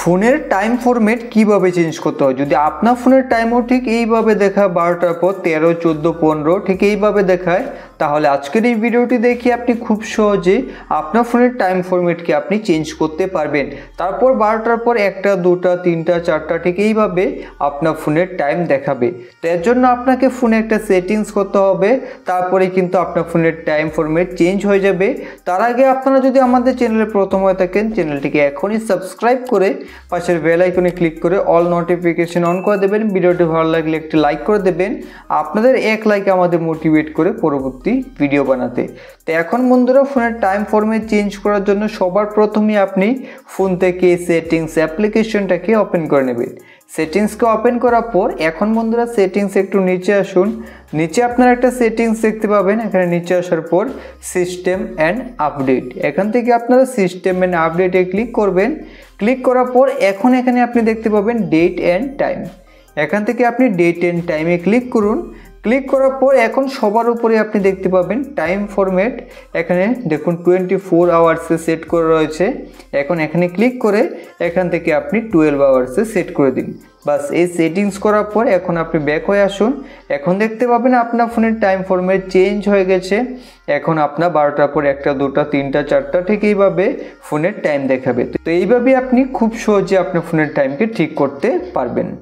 ফোনের time format কিভাবে change করতে হয়। যদি আপনার ফোনের টাইমও ঠিক এইভাবে দেখায় 12টার পর 13, 14, 15 ঠিক এইভাবে দেখায়, তাহলে আজকের এই ভিডিওটি দেখে আপনি খুব সহজেই আপনার ফোনের টাইম ফরম্যাটকে আপনি চেঞ্জ করতে পারবেন। তারপর 12টার পর 1টা, 2টা, 3টা, 4টা ঠিক এইভাবে আপনার ফোনের টাইম দেখাবে। তো এর জন্য আপনাকে ফোনে একটা সেটিংস করতে হবে, তারপরে কিন্তু আপনার ফোনের টাইম ফরম্যাট চেঞ্জ হয়ে যাবে। তার আগে আপনারা যদি আমাদের চ্যানেলে প্রথম হয়ে থাকেন, চ্যানেলটিকে এখনই সাবস্ক্রাইব করে পাশের বেল আইকনে ক্লিক করে অল নোটিফিকেশন অন করে দেবেন। ভিডিওটি ভালো লাগলে একটি লাইক করে দেবেন। আপনাদের এক লাইক আমাদের মোটিভেট করে পরবর্তী ভিডিও বানাতে। তো এখন বন্ধুরা, ফোনের টাইম ফরম্যাট চেঞ্জ করার জন্য সবার প্রথমে আপনি ফোন থেকে সেটিংস অ্যাপ্লিকেশনটাকে ওপেন করে নেবেন। সেটিংসকে ওপেন করার পর এখন বন্ধুরা সেটিংস একটু নিচে আসুন। নিচে আপনারা একটা সেটিংস দেখতে পাবেন। এখানে নিচে আসার পর সিস্টেম অ্যান্ড আপডেট, এখান থেকে আপনারা সিস্টেম অ্যান্ড আপডেটে ক্লিক করবেন। ক্লিক করার পর এখন এখানে আপনি দেখতে পাবেন ডেট অ্যান্ড টাইম। এখান থেকে আপনি ডেট অ্যান্ড টাইমে ক্লিক করুন। ক্লিক করার পর এখন সবার উপরে আপনি দেখতে পাবেন টাইম ফরম্যাট। এখানে দেখুন 24 আওয়ার্সে সেট করে রয়েছে। এখন এখানে ক্লিক করে এখান থেকে আপনি 12 আওয়ার্সে সেট করে দিন। বাস, এই সেটিংস করার পর এখন আপনি ব্যাক হয়ে আসুন। এখন দেখতে পাবেন আপনার ফোনের টাইম ফরম্যাট চেঞ্জ হয়ে গেছে। এখন আপনার 12টার পর 1টা, 2টা, 3টা, 4টা ঠিক এইভাবে ফোনের টাইম দেখাবে। তো এইভাবে আপনি খুব সহজে আপনার ফোনের টাইমকে ঠিক করতে পারবেন।